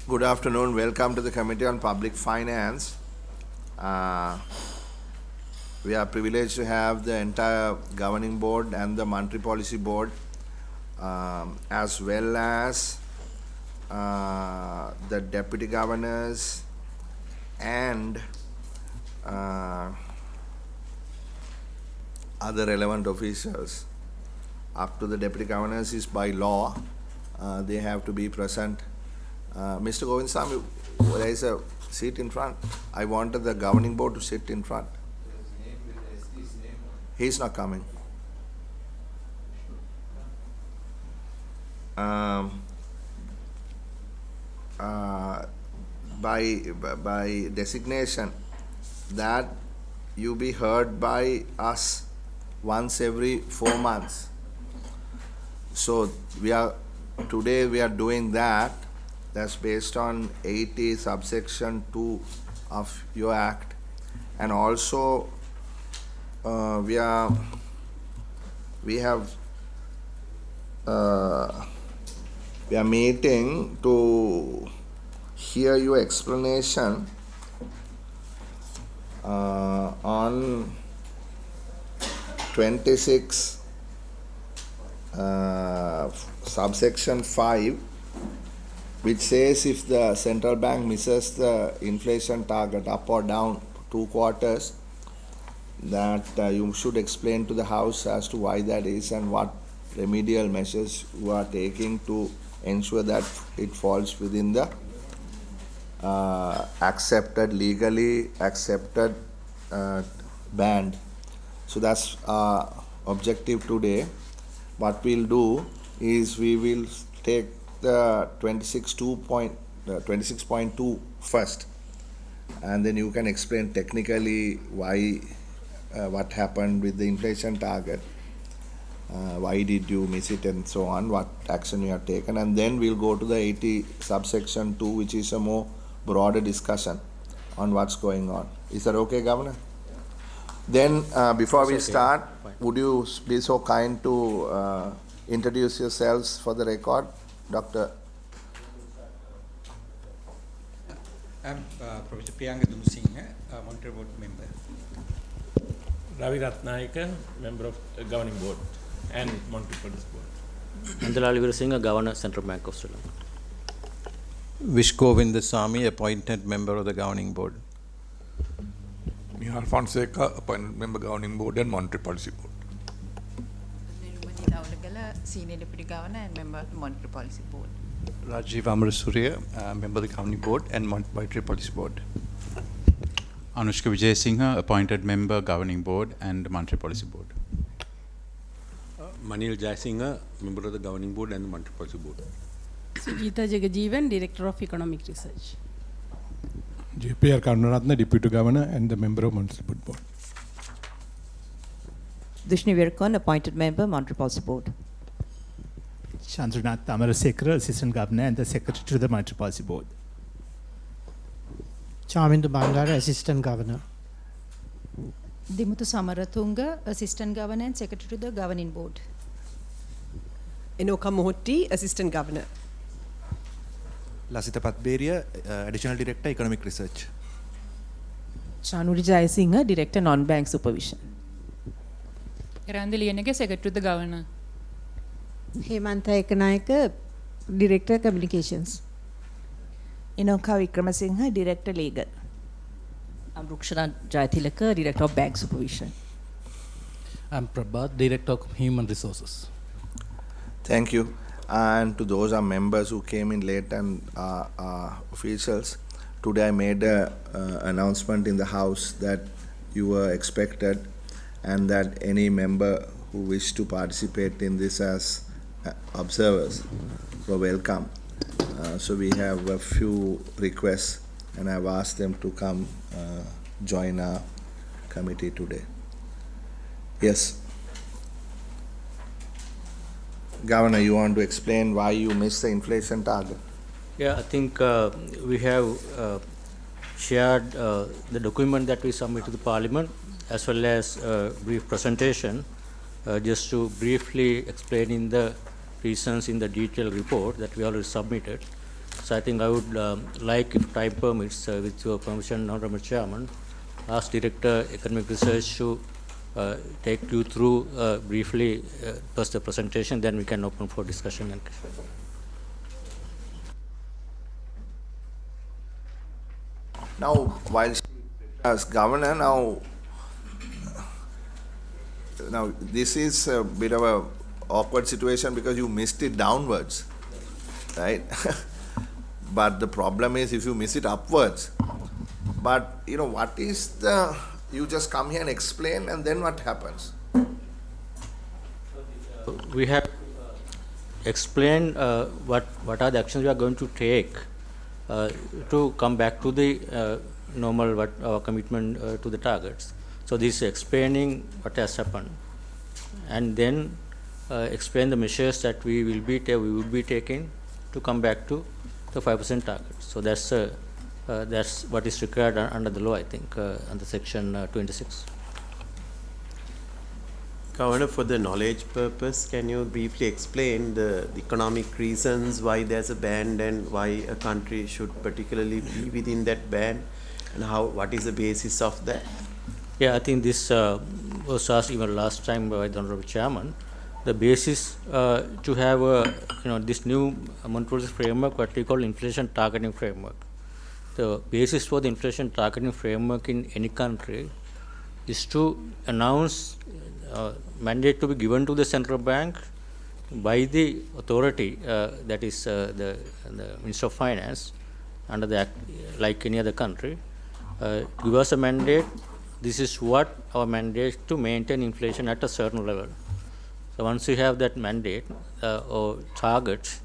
Good afternoon. Welcome to the Committee on Public Finance. We are privileged to have the entire governing board and the monetary policy board, as well as the deputy governors and other relevant officials. Up to the deputy governors is by law. They have to be present. Mr. Govindasamy, there is a seat in front. I wanted the governing board to sit in front. He's not coming. By designation, that you be heard by us once every 4 months. So today we are doing that. That's based on 80 subsection 2 of your act, and also we have we are meeting to hear your explanation on 26 subsection 5, which says if the central bank misses the inflation target up or down 2 quarters, that you should explain to the House as to why that is and what remedial measures you are taking to ensure that it falls within the legally accepted band. So that's our objective today. What we'll do is we will take the 26.2 first, and then you can explain technically why what happened with the inflation target, why did you miss it, and so on, what action you have taken, and then we'll go to the 80 subsection 2, which is a more broader discussion on what's going on. Is that okay, Governor? Then before we start, would you be so kind to introduce yourselves for the record? Dr. I'm Professor Priyanka Dunsingha, Monetary Board member. Ravi Ratnayaka, member of the Governing Board and Monetary Policy Board. Nandalal Veerasinghe, Governor, Central Bank of Sri Lanka. Vish Govindasamy, appointed member of the Governing Board. Nihal Fonseca, appointed member Governing Board and Monetary Policy Board. Nirumani Dawlagala, Senior Deputy Governor and member of the Monetary Policy Board. Rajiv Amarasuriya, member of the Governing Board and Monetary Policy Board. Anushka Vijayasinghe, appointed member, Governing Board and Monetary Policy Board. Manil Jayasinghe, member of the Governing Board and the Monetary Policy Board. Sujita Jagajeevan, Director of Economic Research. JPR Karunaratne, Deputy Governor and the member of Monetary Board. Dushni Virkon, appointed member, Monetary Policy Board. Chandranath Amarasekara, Assistant Governor and the Secretary to the Monetary Policy Board. Chamindu Bandara, Assistant Governor. Dimuthu Samarathunga, Assistant Governor and Secretary to the Governing Board. Enoka Mohotti, Assistant Governor. Lasita Patberia, Additional Director, Economic Research. Chanuri Jayasinghe, Director, Non-Bank Supervision. Erandhi Liyanage, Secretary to the Governor. Hemantha Ekanayaka, Director, Communications. Inoka Vikramasinghe, Director, Legal. I'm Rukshana Jayathilaka, Director of Bank Supervision. I'm Prabhat, Director of Human Resources. Thank you. And to those are members who came in late and officials, today I made an announcement in the House that you were expected and that any member who wished to participate in this as observers were welcome. So we have a few requests and I've asked them to come join our committee today. Yes. Governor, you want to explain why you missed the inflation target? Yeah, I think we have shared the document that we submit to the Parliament as well as a brief presentation just to briefly explain in the reasons in the detailed report that we already submitted. So I think I would like, if time permits, with your permission, Honorable Chairman, ask Director Economic Research to take you through briefly first the presentation, then we can open for discussion. And Now, while as governor, now this is a bit of a awkward situation because you missed it downwards, right? But the problem is if you miss it upwards. But what is the? You just come here and explain, and then what happens? we have explained what are the actions we are going to take to come back to the normal what our commitment to the targets. So this is explaining what has happened, and then explain the measures that we will be taking to come back to the 5% target. So that's what is required under the law, I think, under section 26. Governor, for the knowledge purpose, can you briefly explain the economic reasons why there's a ban and why a country should particularly be within that ban, and what is the basis of that? Yeah, I think this was asked even last time by the Honorable Chairman. The basis to have this new monetary framework, what we call inflation targeting framework. The basis for the inflation targeting framework in any country is to announce mandate to be given to the central bank by the authority, that is the Minister of Finance, under the act, like any other country, give us a mandate. This is what our mandate to maintain inflation at a certain level. So once we have that mandate or target,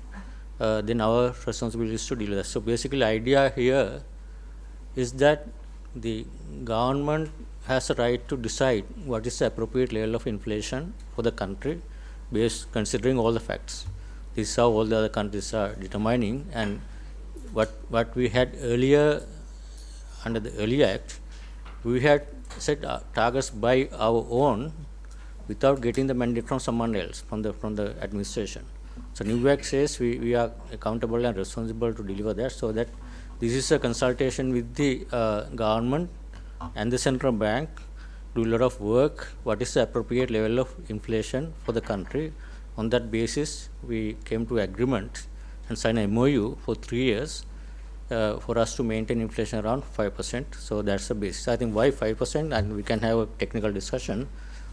then our responsibility is to deal with that. So basically, idea here is that the government has a right to decide what is the appropriate level of inflation for the country, based considering all the facts. This is how all the other countries are determining, and what we had earlier under the earlier act, we had set targets by our own without getting the mandate from someone else, from the administration. So New Act says we are accountable and responsible to deliver that, so that this is a consultation with the government and the central bank, do a lot of work, what is the appropriate level of inflation for the country. On that basis, we came to agreement and signed a MOU for 3 years for us to maintain inflation around 5%. So that's the basis. I think why 5%, and we can have a technical discussion.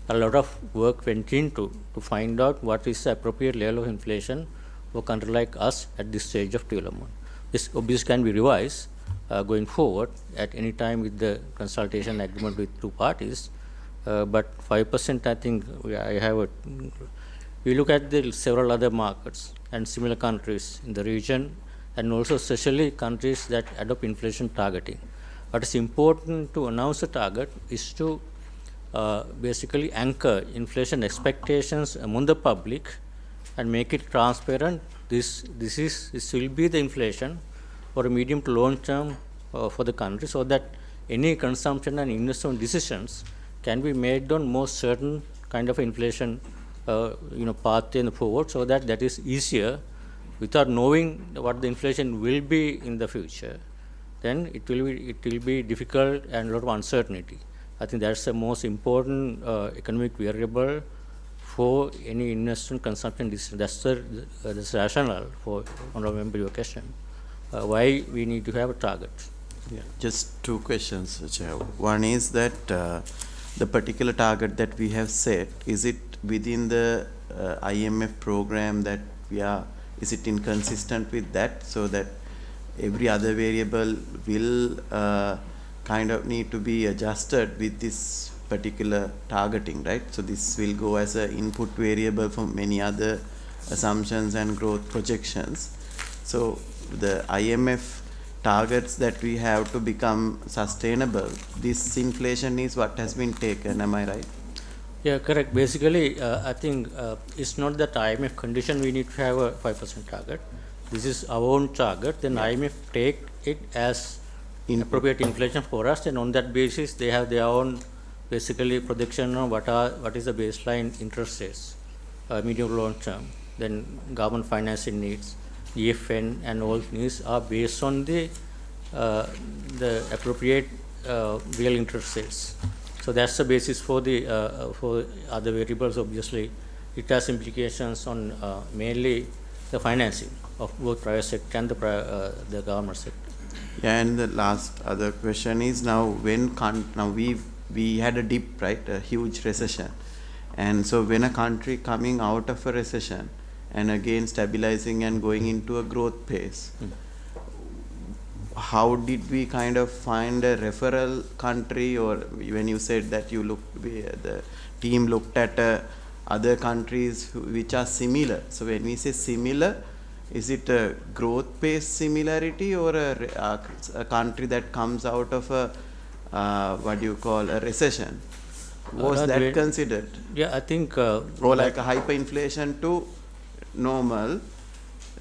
A lot of work went into to find out what is the appropriate level of inflation for a country like us at this stage of development. This obviously can be revised going forward at any time with the consultation agreement with two parties, but 5%, I think we look at the several other markets and similar countries in the region, and also especially countries that adopt inflation targeting. What is important to announce a target is to basically anchor inflation expectations among the public and make it transparent. This will be the inflation for a medium to long term for the country, so that any consumption and investment decisions can be made on more certain kind of inflation path in forward, so that is easier without knowing what the inflation will be in the future. Then it will be difficult and a lot of uncertainty. I think that's the most important economic variable for any investment consumption decision. That's the rationale for honorable member your question. Why we need to have a target. Yeah, just two questions, Chair. One is that the particular target that we have set, is it within the IMF program that is it inconsistent with that, so that every other variable will kind of need to be adjusted with this particular targeting, right? So this will go as an input variable for many other assumptions and growth projections. So the IMF targets that we have to become sustainable, this inflation is what has been taken, am I right? Yeah, correct. Basically, I think it's not that IMF condition we need to have a 5% target. This is our own target. Then IMF take it as appropriate inflation for us, and on that basis they have their own basically projection on what is the baseline interest rates, medium long term, then government financing needs, EFN and all these are based on the appropriate real interest rates. So that's the basis for the for other variables. Obviously, it has implications on mainly the financing of both private sector and the government sector. Yeah, and the last other question is now we had a dip, right, a huge recession, and so when a country coming out of a recession and again stabilizing and going into a growth phase, how did we kind of find a referral country? Or when you said that the team looked at other countries which are similar, so when we say similar, is it a growth pace similarity or a country that comes out of a a recession? Was that considered? Yeah, I think or like a hyperinflation to normal.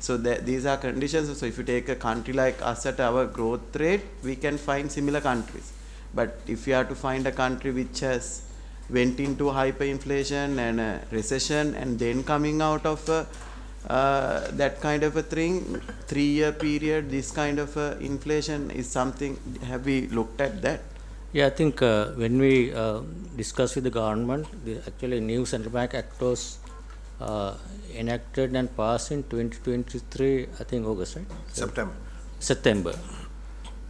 So these are conditions. So if you take a country like us at our growth rate, we can find similar countries. But if you have to find a country which has went into hyperinflation and a recession and then coming out of that kind of a thing, 3-year period, this kind of inflation is something, have we looked at that? Yeah, I think when we discussed with the government, actually new Central Bank Act was enacted and passed in 2023, I think August, right? September.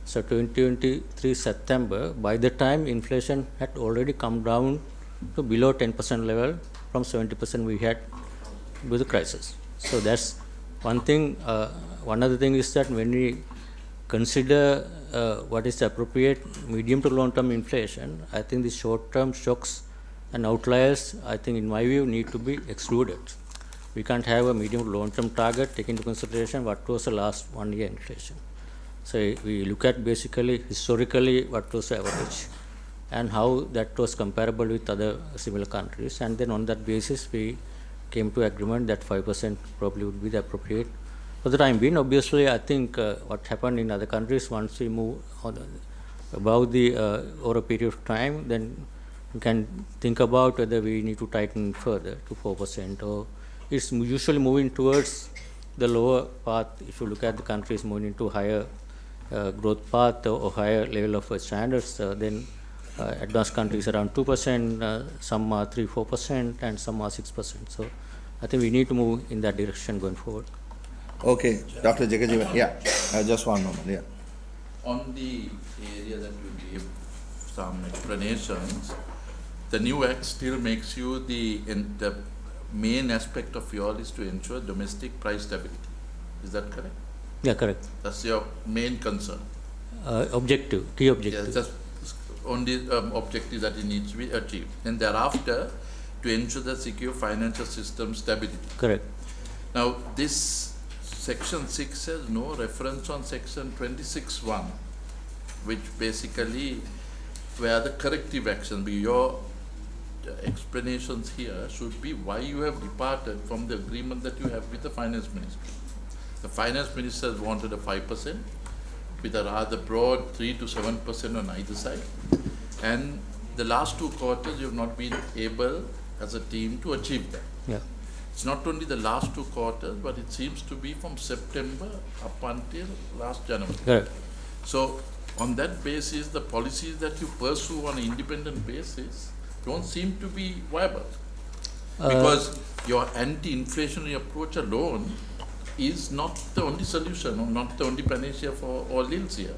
So 2023 September, by the time inflation had already come down to below 10% level from 70% we had with the crisis. So that's one thing. One other thing is that when we consider what is the appropriate medium to long term inflation, I think the short term shocks and outliers, I think in my view, need to be excluded. We can't have a medium to long term target taking into consideration what was the last 1 year inflation. So we look at basically historically what was the average and how that was comparable with other similar countries, and then on that basis we came to agreement that 5% probably would be the appropriate for the time being. Obviously, I think what happened in other countries, once we move on above the over a period of time, then we can think about whether we need to tighten further to 4%, or it's usually moving towards the lower path. If you look at the countries moving into higher growth path or higher level of standards, then advanced countries around 2%, some are 3-4%, and some are 6%. So I think we need to move in that direction going forward. Okay, Dr. Jagajeevan, yeah, just one moment, yeah. On the area that you gave some explanations, the new act still makes you the main aspect of yours is to ensure domestic price stability. Is that correct? Yeah, correct. That's your main concern. Objective, key objective. Yes, that's only objective that it needs to be achieved. And thereafter, to ensure the secure financial system stability. Correct. Now, this section 6 has no reference on section 26(1), which basically where the corrective action be. Your explanations here should be why you have departed from the agreement that you have with the finance minister. The finance minister has wanted a 5% with a rather broad 3 to 7% on either side, and the last 2 quarters you have not been able as a team to achieve that. Yeah. It's not only the last 2 quarters, but it seems to be from September up until last January. Correct. So on that basis, the policies that you pursue on an independent basis don't seem to be viable, because your anti-inflationary approach alone is not the only solution or not the only panacea for all ills here.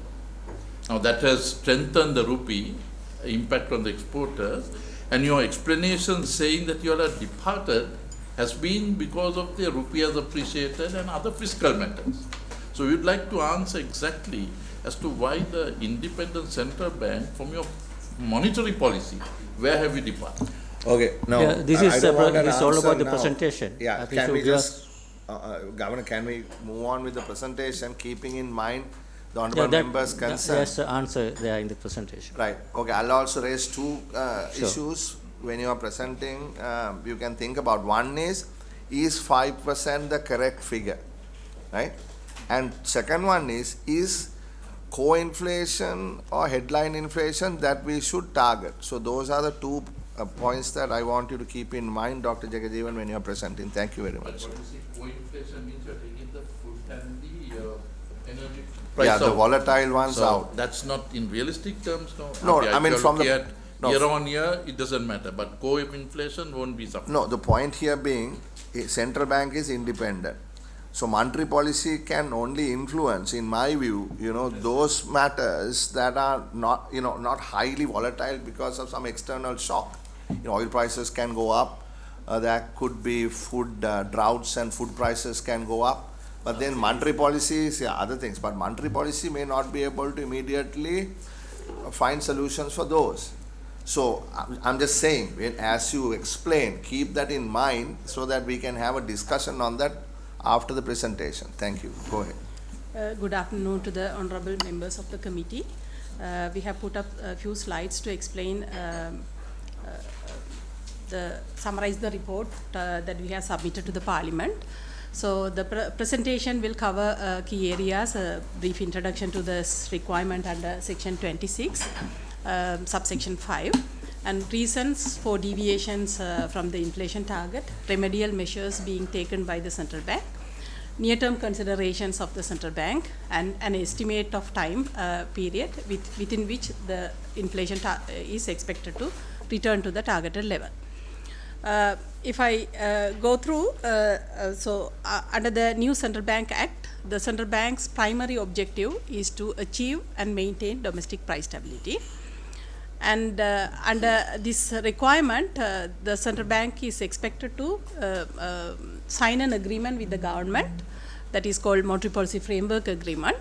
Now that has strengthened the rupee, impact on the exporters, and your explanation saying that you all are departed has been because of the rupee has appreciated and other fiscal matters. So we would like to answer exactly as to why the independent central bank, from your monetary policy, where have you departed? Okay, now Yeah, this is all about the presentation. Yeah, can we just, Governor, can we move on with the presentation, keeping in mind the honorable members' concern? There's the answer there in the presentation. Right. Okay, I'll also raise 2 issues when you are presenting. You can think about. One is 5% the correct figure, right? And second one is core inflation or headline inflation that we should target. So those are the 2 points that I want you to keep in mind, Dr. Jagajeevan, when you are presenting. Thank you very much. But what you say, core inflation means you are taking the full energy price Yeah, the out. volatile ones So out. that's not in realistic terms, no? No, Okay, I mean if you're from the- looking at no. year on year, it doesn't matter, but core inflation won't be something. No, the point here being, central bank is independent. So monetary policy can only influence, in my view, those matters that are not, not highly volatile because of some external shock. Oil prices can go up. There could be food droughts and food prices can go up. But then monetary policy is other things. But monetary policy may not be able to immediately find solutions for those. So I'm just saying, as you explain, keep that in mind so that we can have a discussion on that after the presentation. Thank you. Go ahead. Good afternoon to the honorable members of the committee. We have put up a few slides to explain, summarize the report that we have submitted to the Parliament. So the presentation will cover key areas, a brief introduction to this requirement under section 26, subsection 5, and reasons for deviations from the inflation target, remedial measures being taken by the central bank, near-term considerations of the central bank, and an estimate of time period within which the inflation is expected to return to the targeted level. If I go through, under the new Central Bank Act, the Central Bank's primary objective is to achieve and maintain domestic price stability. And under this requirement, the Central Bank is expected to sign an agreement with the government that is called Monetary Policy Framework Agreement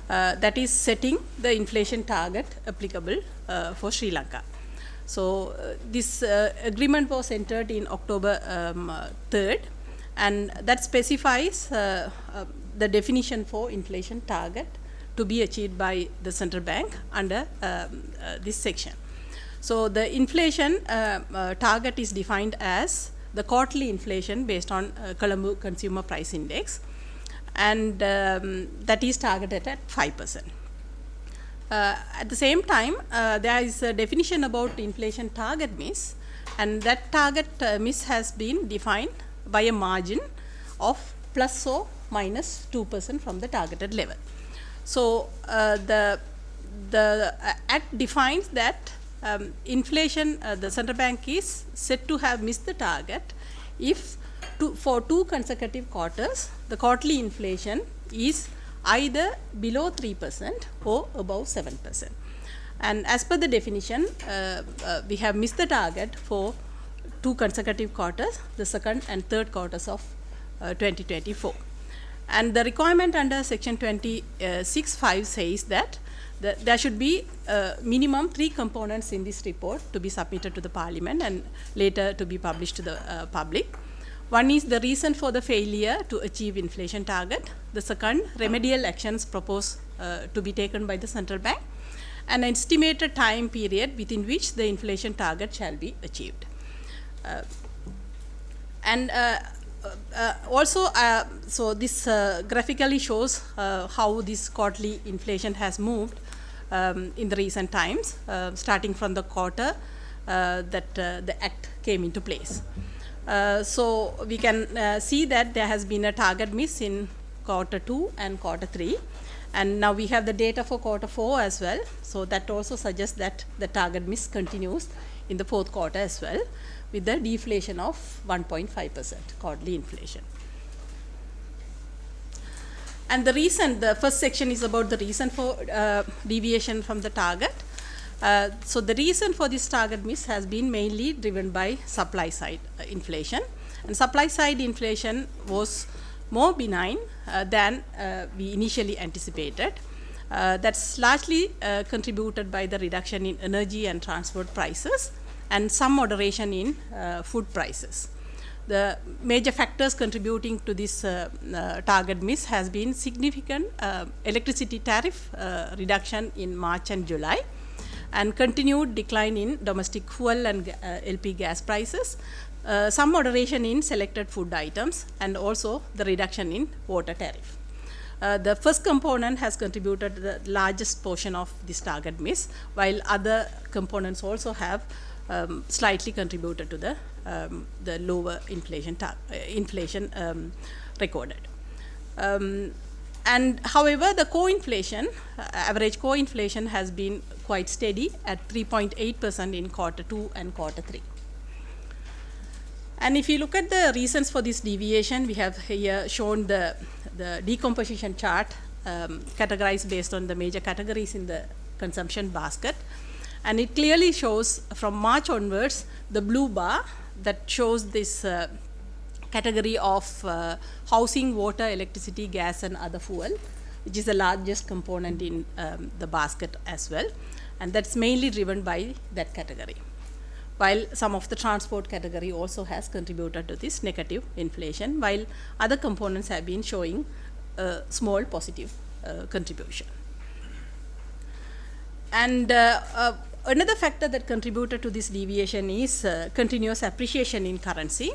that is setting the inflation target applicable for Sri Lanka. So this agreement was entered in October 3rd, and that specifies the definition for inflation target to be achieved by the central bank under this section. So the inflation target is defined as the quarterly inflation based on Colombo Consumer Price Index, and that is targeted at 5%. At the same time, there is a definition about inflation target miss, and that target miss has been defined by a margin of plus or minus 2% from the targeted level. So the Act defines that inflation, the central bank is said to have missed the target if for 2 consecutive quarters the quarterly inflation is either below 3% or above 7%. And as per the definition, we have missed the target for 2 consecutive quarters, the second and third quarters of 2024. And the requirement under section 26(5) says that there should be minimum 3 components in this report to be submitted to the Parliament and later to be published to the public. One is the reason for the failure to achieve inflation target. The second, remedial actions proposed to be taken by the central bank, and an estimated time period within which the inflation target shall be achieved. So this graphically shows how this quarterly inflation has moved in the recent times, starting from the quarter that the Act came into place. So we can see that there has been a target miss in quarter 2 and quarter 3, and now we have the data for quarter 4 as well. So that also suggests that the target miss continues in the 4th quarter as well, with the deflation of 1.5% quarterly inflation. And the reason, the first section is about the reason for deviation from the target. So the reason for this target miss has been mainly driven by supply side inflation, and supply side inflation was more benign than we initially anticipated. That's largely contributed by the reduction in energy and transport prices and some moderation in food prices. The major factors contributing to this target miss has been significant electricity tariff reduction in March and July, and continued decline in domestic fuel and LP gas prices, some moderation in selected food items, and also the reduction in water tariff. The first component has contributed the largest portion of this target miss, while other components also have slightly contributed to the lower inflation recorded. And however, the co-inflation, average co-inflation has been quite steady at 3.8% in quarter 2 and quarter 3. And if you look at the reasons for this deviation, we have here shown the decomposition chart categorized based on the major categories in the consumption basket. And it clearly shows from March onwards, the blue bar that shows this category of housing, water, electricity, gas and other fuel, which is the largest component in the basket as well. And that's mainly driven by that category. While some of the transport category also has contributed to this negative inflation, while other components have been showing a small positive contribution. And another factor that contributed to this deviation is continuous appreciation in currency.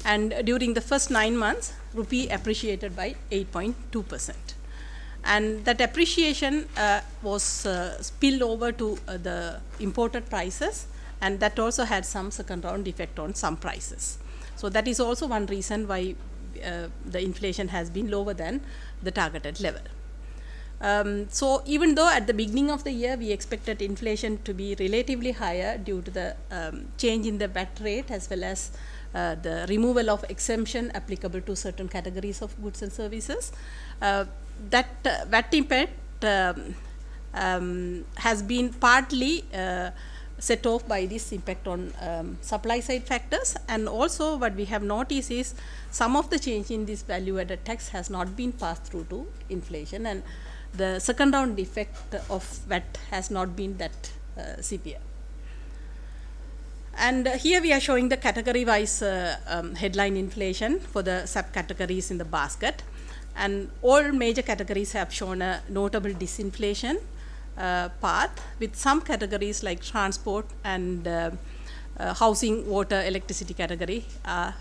And during the first 9 months, rupee appreciated by 8.2%. And that appreciation was spilled over to the imported prices, and that also had some second round effect on some prices. So that is also one reason why the inflation has been lower than the targeted level. So even though at the beginning of the year we expected inflation to be relatively higher due to the change in the VAT rate as well as the removal of exemption applicable to certain categories of goods and services, that VAT impact has been partly set off by this impact on supply side factors. And also what we have noticed is some of the change in this value added tax has not been passed through to inflation, and the second round effect of VAT has not been that severe. And here we are showing the category wise headline inflation for the subcategories in the basket, and all major categories have shown a notable disinflation path, with some categories like transport and housing, water, electricity category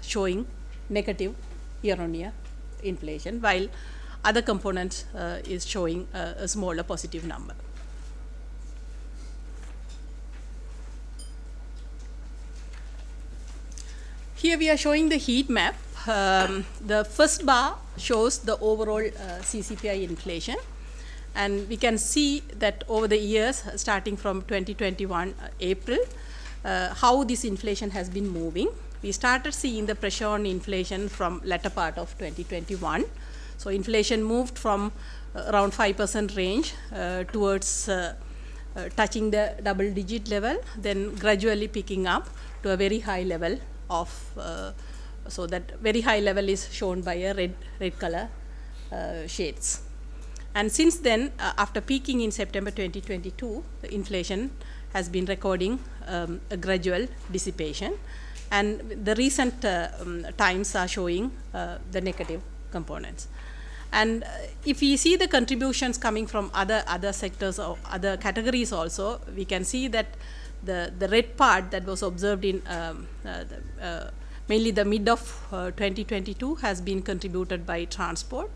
showing negative year-on-year inflation, while other components is showing a smaller positive number. Here we are showing the heat map. The first bar shows the overall CCPI inflation, and we can see that over the years starting from 2021 April, how this inflation has been moving. We started seeing the pressure on inflation from latter part of 2021. So inflation moved from around 5% range towards touching the double digit level, then gradually picking up to a very high level of, so that very high level is shown by a red color shades. And since then, after peaking in September 2022, the inflation has been recording a gradual dissipation, and the recent times are showing the negative components. And if we see the contributions coming from other sectors or other categories also, we can see that the red part that was observed in mainly the mid of 2022 has been contributed by transport,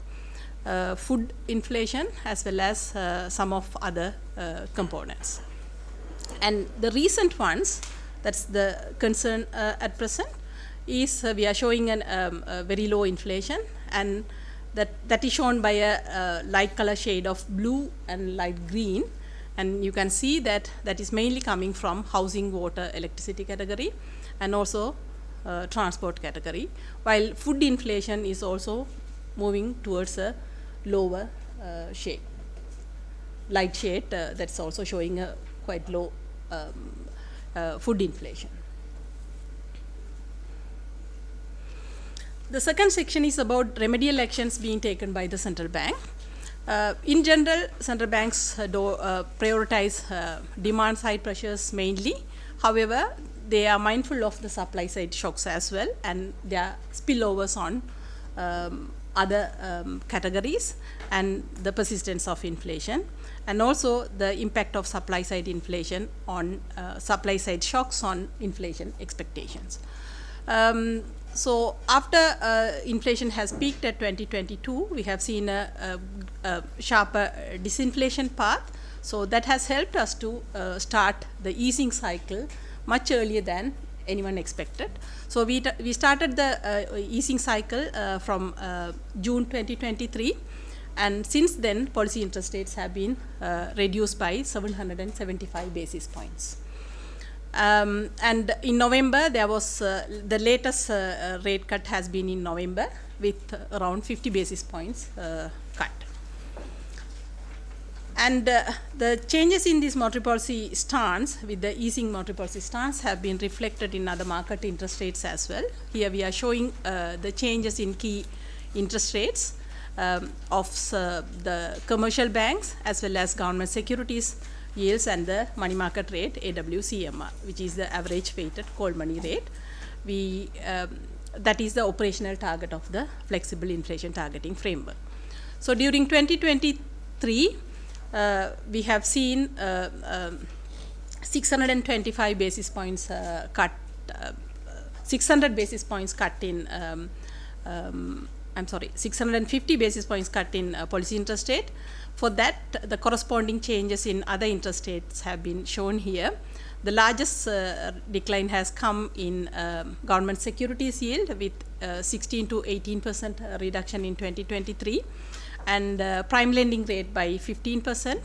food inflation, as well as some of other components. And the recent ones, that's the concern at present, is we are showing a very low inflation, and that is shown by a light color shade of blue and light green. And you can see that that is mainly coming from housing, water, electricity category, and also transport category, while food inflation is also moving towards a lower shade, light shade, that's also showing a quite low food inflation. The second section is about remedial actions being taken by the central bank. In general, central banks prioritize demand side pressures mainly. However, they are mindful of the supply side shocks as well, and there are spillovers on other categories and the persistence of inflation, and also the impact of supply side inflation on supply side shocks on inflation expectations. So after inflation has peaked at 2022, we have seen a sharper disinflation path. So that has helped us to start the easing cycle much earlier than anyone expected. So we started the easing cycle from June 2023, And since then, policy interest rates have been reduced by 775 basis points. And in November, there was the latest rate cut has been in November with around 50 basis points cut. And the changes in this monetary policy stance, with the easing monetary policy stance, have been reflected in other market interest rates as well. Here we are showing the changes in key interest rates of the commercial banks as well as government securities yields and the money market rate AWCMR, which is the average weighted cold money rate. That is the operational target of the flexible inflation targeting framework. So during 2023, we have seen 625 basis points cut, 600 basis points cut in 650 basis points cut in policy interest rate. For that, the corresponding changes in other interest rates have been shown here. The largest decline has come in government securities yield with 16 to 18% reduction in 2023, and prime lending rate by 15%,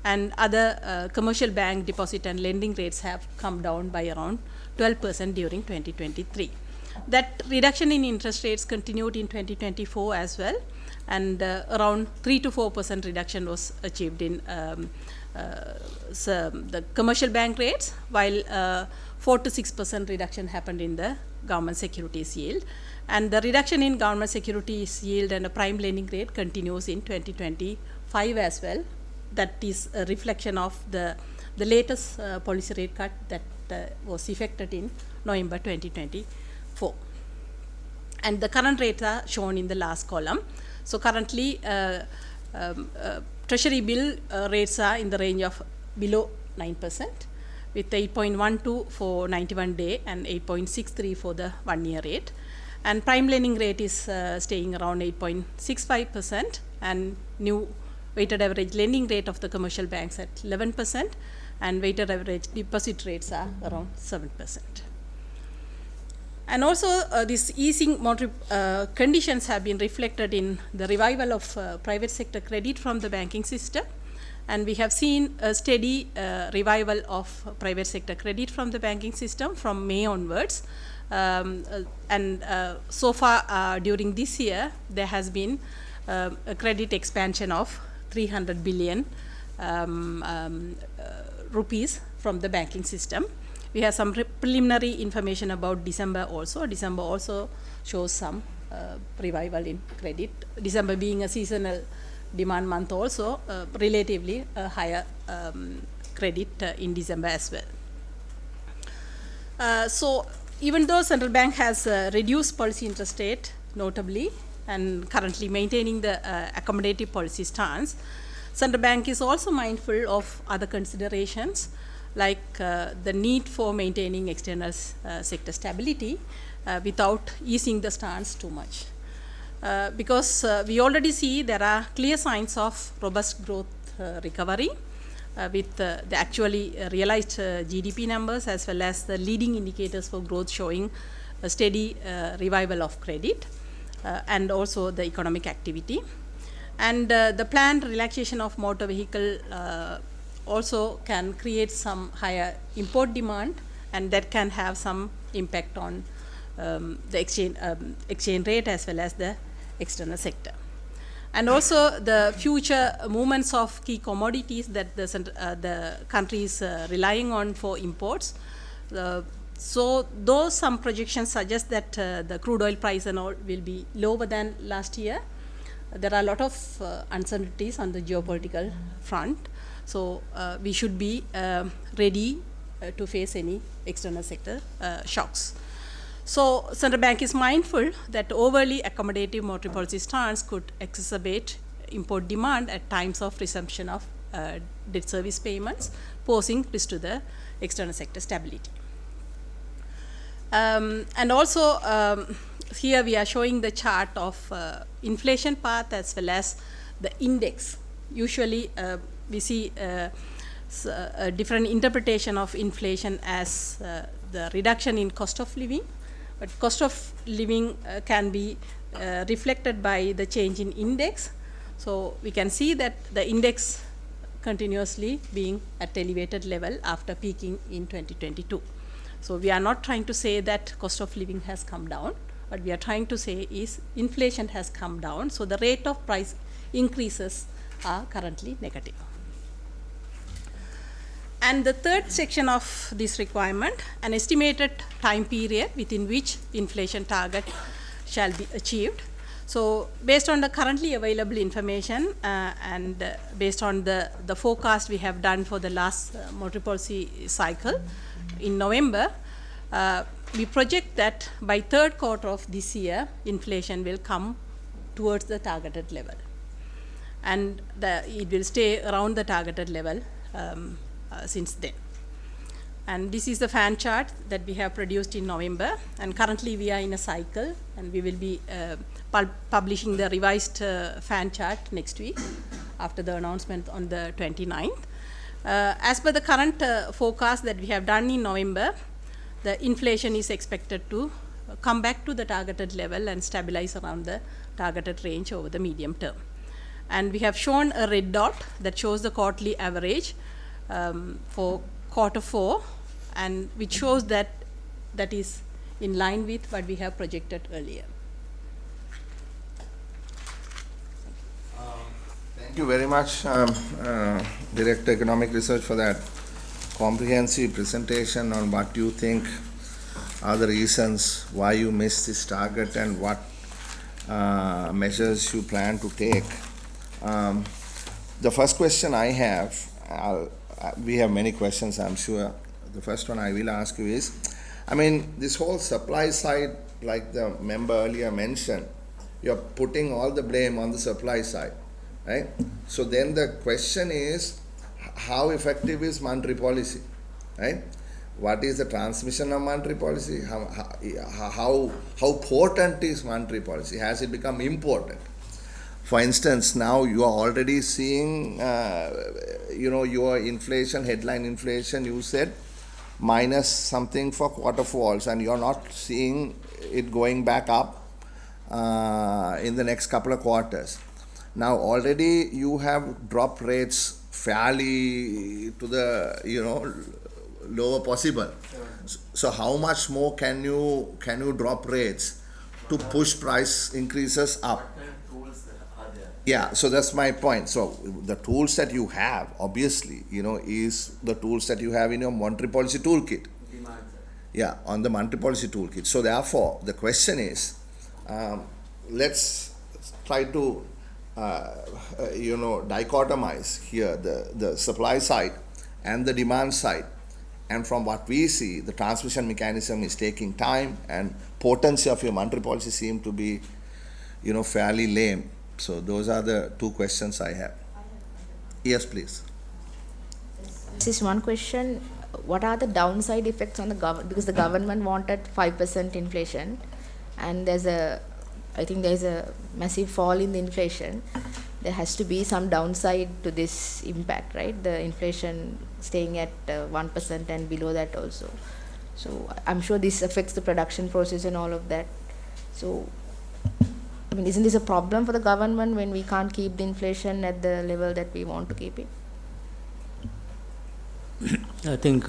and other commercial bank deposit and lending rates have come down by around 12% during 2023. That reduction in interest rates continued in 2024 as well, and around 3 to 4% reduction was achieved in the commercial bank rates, while 4 to 6% reduction happened in the government securities yield. And the reduction in government securities yield and the prime lending rate continues in 2025 as well. That is a reflection of the latest policy rate cut that was effected in November 2024. And the current rates are shown in the last column. So currently, Treasury bill rates are in the range of below 9%, with 8.12 for 91 day and 8.63 for the 1 year rate. And prime lending rate is staying around 8.65%, and new weighted average lending rate of the commercial banks at 11%, and weighted average deposit rates are around 7%. And also these easing monetary conditions have been reflected in the revival of private sector credit from the banking system, and we have seen a steady revival of private sector credit from the banking system from May onwards. And so far during this year, there has been a credit expansion of 300 billion rupees from the banking system. We have some preliminary information about December also. December also shows some revival in credit. December being a seasonal demand month also, relatively higher credit in December as well. So even though central bank has reduced policy interest rate notably and currently maintaining the accommodative policy stance, central bank is also mindful of other considerations like the need for maintaining external sector stability without easing the stance too much. Because we already see there are clear signs of robust growth recovery with the actually realized GDP numbers as well as the leading indicators for growth showing a steady revival of credit and also the economic activity. And the planned relaxation of motor vehicle also can create some higher import demand, and that can have some impact on the exchange rate as well as the external sector. And also the future movements of key commodities that the country is relying on for imports. So though some projections suggest that the crude oil price and all will be lower than last year, there are a lot of uncertainties on the geopolitical front. So we should be ready to face any external sector shocks. So central bank is mindful that overly accommodative monetary policy stance could exacerbate import demand at times of resumption of debt service payments, posing risk to the external sector stability. And also here we are showing the chart of inflation path as well as the index. Usually we see a different interpretation of inflation as the reduction in cost of living, but cost of living can be reflected by the change in index, So we can see that the index continuously being at elevated level after peaking in 2022. So we are not trying to say that cost of living has come down. What we are trying to say is inflation has come down, so the rate of price increases are currently negative. And the third section of this requirement, an estimated time period within which inflation target shall be achieved. So based on the currently available information and based on the forecast we have done for the last monetary policy cycle in November, we project that by third quarter of this year, inflation will come towards the targeted level. And it will stay around the targeted level since then. And this is the fan chart that we have produced in November. And currently we are in a cycle, and we will be publishing the revised fan chart next week after the announcement on the 29th. As per the current forecast that we have done in November, the inflation is expected to come back to the targeted level and stabilize around the targeted range over the medium term. And we have shown a red dot that shows the quarterly average for quarter 4, and which shows that that is in line with what we have projected earlier. Thank you very much, Director Economic Research, for that comprehensive presentation on what you think are the reasons why you missed this target and what measures you plan to take. The first question I have, we have many questions, I'm sure. The first one I will ask you is, I mean, this whole supply side, like the member earlier mentioned, you're putting all the blame on the supply side, right? So then the question is, how effective is monetary policy, right? What is the transmission of monetary policy? How potent is monetary policy? Has it become important? For instance, now you are already seeing, your inflation, headline inflation, you said, minus something for quarter 4, and you're not seeing it going back up in the next couple of quarters. Now already you have dropped rates fairly to the, lower possible. So how much more can you drop rates to push price increases up? Yeah, so that's my point. So the tools that you have, obviously, is the tools that you have in your monetary policy toolkit. Yeah, on the monetary policy toolkit. So therefore, the question is, let's try to, dichotomize here the supply side and the demand side. And from what we see, the transmission mechanism is taking time, and potency of your monetary policy seem to be, fairly lame. So those are the two questions I have. Yes, please. This is one question. What are the downside effects on the government? Because the government wanted 5% inflation, and I think there's a massive fall in the inflation. There has to be some downside to this impact, right? The inflation staying at 1% and below that also. So I'm sure this affects the production process and all of that. So, I mean, isn't this a problem for the government when we can't keep the inflation at the level that we want to keep it? I think.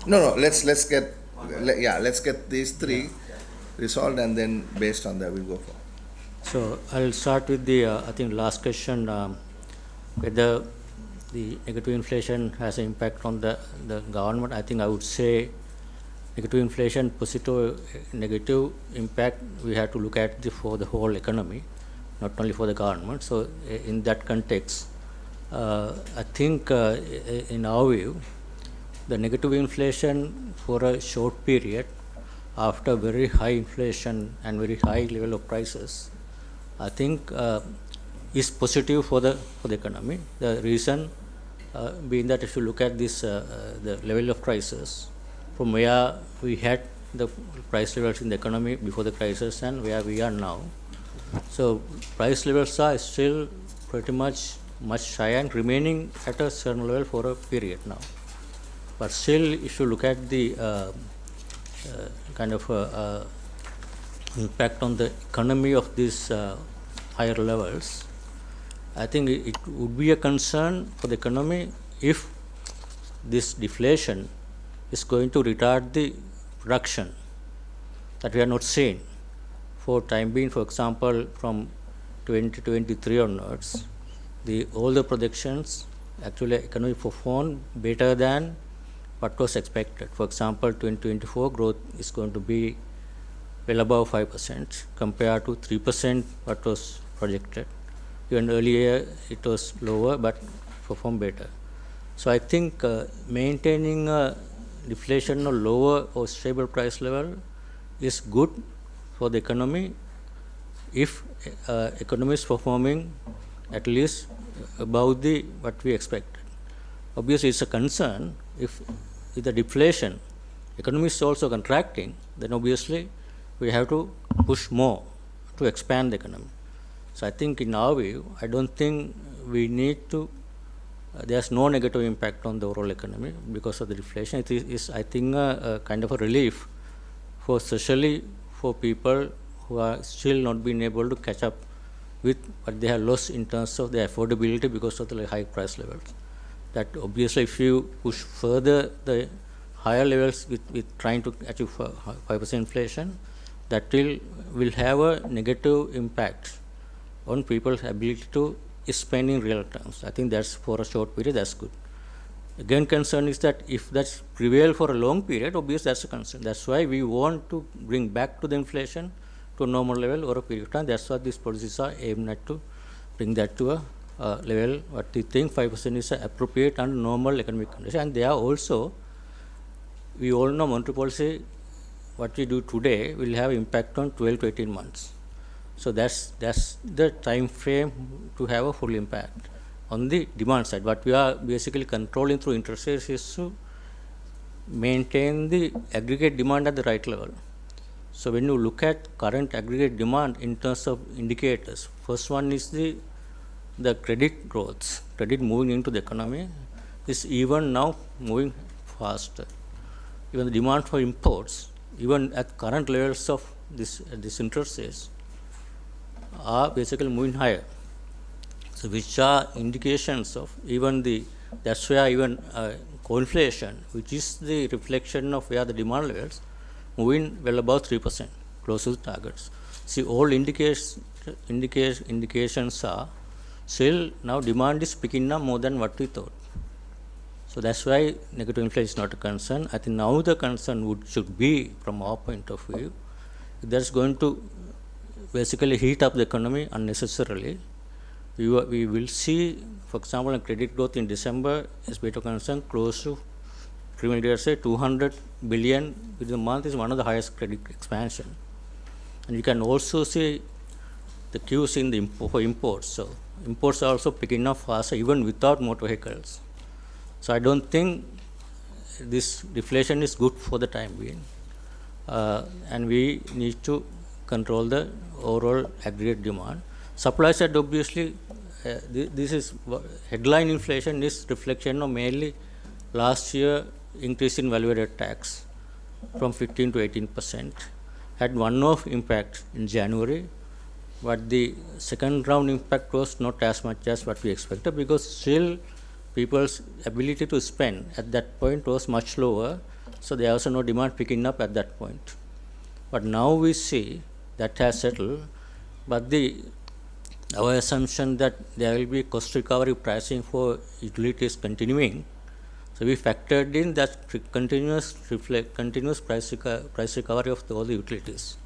No. Let's get these three resolved, and then based on that we'll go for. So I'll start with the I think last question, whether the negative inflation has an impact on the government. I think I would say negative inflation, positive, negative impact, we have to look at for the whole economy, not only for the government. So in that context, I think in our view, the negative inflation for a short period after very high inflation and very high level of prices, I think is positive for the economy. The reason being that if you look at this the level of prices from where we had the price levels in the economy before the crisis and where we are now, so price levels are still pretty much high and remaining at a certain level for a period now. But still, if you look at the kind of impact on the economy of this higher levels, I think it would be a concern for the economy if this deflation is going to retard the production that we are not seeing for time being. For example, from 2023 onwards, all the projections actually economy performed better than what was expected. For example, 2024 growth is going to be well above 5% compared to 3% what was projected. Even earlier it was lower but performed better. So I think maintaining a deflation or lower or stable price level is good for the economy if economy is performing at least above what we expected. Obviously, it's a concern if with the deflation, economy is also contracting, then obviously we have to push more to expand the economy. So I think in our view, I don't think we need to, there's no negative impact on the overall economy because of the deflation. It is I think, a kind of a relief for especially for people who are still not being able to catch up with what they have lost in terms of their affordability because of the high price levels. That obviously if you push further the higher levels with trying to achieve 5% inflation, that will have a negative impact on people's ability to spend in real terms. I think that's for a short period, that's good. Again, concern is that if that's prevail for a long period, obviously that's a concern. That's why we want to bring back to the inflation to a normal level over a period of time. That's why these policies are aimed at to bring that to a level what we think 5% is appropriate under normal economic conditions. And they are also, we all know monetary policy, what we do today will have impact on 12 to 18 months. So that's the time frame to have a full impact on the demand side. What we are basically controlling through interest rates is to maintain the aggregate demand at the right level. So when you look at current aggregate demand in terms of indicators, first one is the credit growth, credit moving into the economy is even now moving faster. Even the demand for imports, even at current levels of this interest rates, are basically moving higher. So which are indications of even that's where even co-inflation, which is the reflection of where the demand levels, moving well above 3%, close to the targets. See, all indications are still now demand is picking up more than what we thought. So that's why negative inflation is not a concern. I think now the concern should be, from our point of view, that's going to basically heat up the economy unnecessarily. We will see, for example, credit growth in December is better concern close to, say 200 billion within the month is one of the highest credit expansion. And you can also see the queues in for imports. So imports are also picking up faster even without motor vehicles. So I don't think this deflation is good for the time being. And we need to control the overall aggregate demand. Supply side, obviously, this is headline inflation is reflection of mainly last year increase in value-added tax from 15 to 18%. Had one-off impact in January, but the second round impact was not as much as what we expected because still people's ability to spend at that point was much lower. So there was no demand picking up at that point. But now we see that has settled, but our assumption that there will be cost recovery pricing for utilities continuing. So we factored in that continuous price recovery of all the utilities.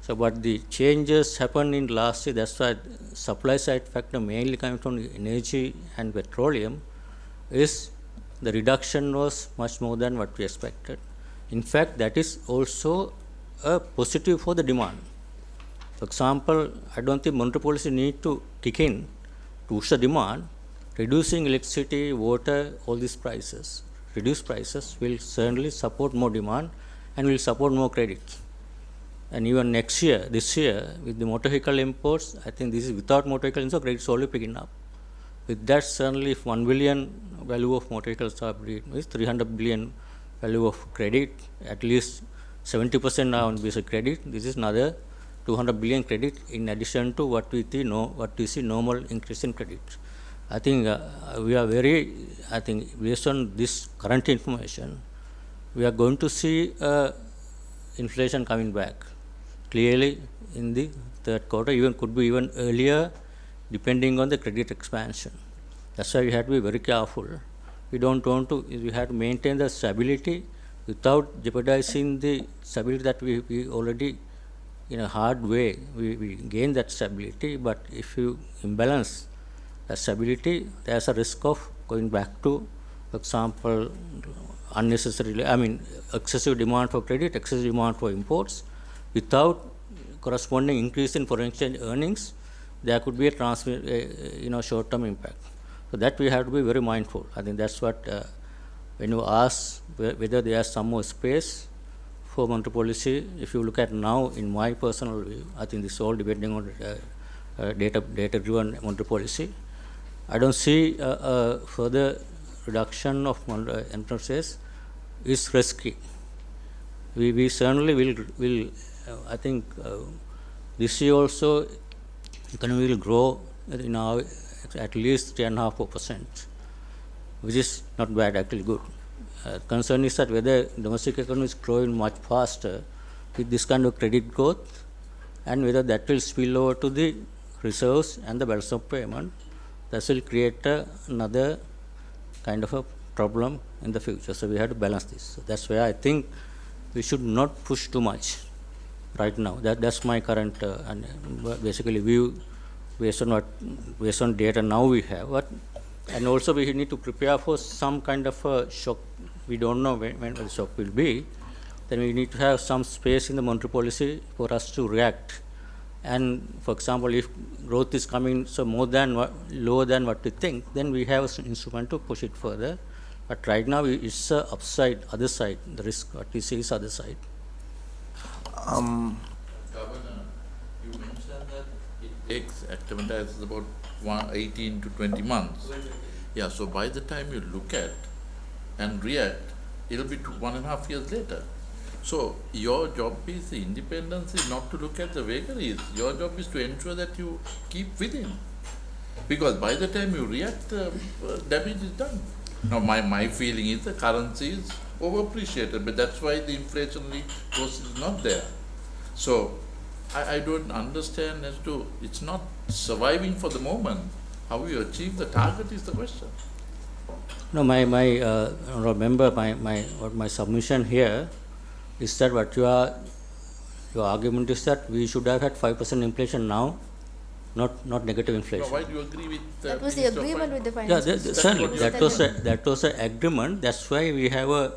So but the changes happened in last year, that's why supply side factor mainly coming from energy and petroleum is the reduction was much more than what we expected. In fact, that is also a positive for the demand. For example, I don't think monetary policy need to kick in to push the demand. Reducing electricity, water, all these prices, reduced prices will certainly support more demand and will support more credit. And even this year, with the motor vehicle imports, I think this is without motor vehicle imports, credit is only picking up. With that, certainly if 1 billion value of motor vehicles are with 300 billion value of credit, at least 70% now on basic credit, this is another 200 billion credit in addition to what we see normal increase in credit. I think we are based on this current information, we are going to see inflation coming back clearly in the third quarter, could be even earlier, depending on the credit expansion. That's why we have to be very careful. We have to maintain the stability without jeopardizing the stability that we already, in a hard way, we gain that stability. But if you imbalance the stability, there's a risk of going back to, for example, excessive demand for credit, excessive demand for imports, without corresponding increase in foreign exchange earnings. There could be a short-term impact. So that we have to be very mindful. I think that's what, when you ask whether there's some more space for monetary policy, if you look at now, in my personal view, I think this is all depending on data-driven monetary policy. I don't see a further reduction of interest rates is risky. We certainly will I think this year also economy will grow at least 3.5%, which is not bad, actually good. Concern is that whether domestic economy is growing much faster with this kind of credit growth, and whether that will spill over to the reserves and the balance of payment. That will create another kind of a problem in the future. So we have to balance this. So that's why I think we should not push too much right now. That's my current basically view based on data now we have. And also we need to prepare for some kind of a shock. We don't know when the shock will be. Then we need to have some space in the monetary policy for us to react. And for example, if growth is coming lower than what we think, then we have an instrument to push it further. But right now it's other side. The risk what we see is other side. Governor, you mentioned that it takes acclimatizes about 18 to 20 months. Yeah, so by the time you look at and react, it'll be 1.5 years later. So your job is, the independence is not to look at the vagaries. Your job is to ensure that you keep within. Because by the time you react, damage is done. Now my feeling is the currency is overappreciated, but that's why the inflationary force is not there. So I don't understand as to, it's not surviving for the moment. How you achieve the target is the question. No, remember my submission here is that your argument is that we should have had 5% inflation now, not negative inflation. No, why do you agree with that? Was the agreement with the finance minister? Certainly, that was an agreement. That's why we have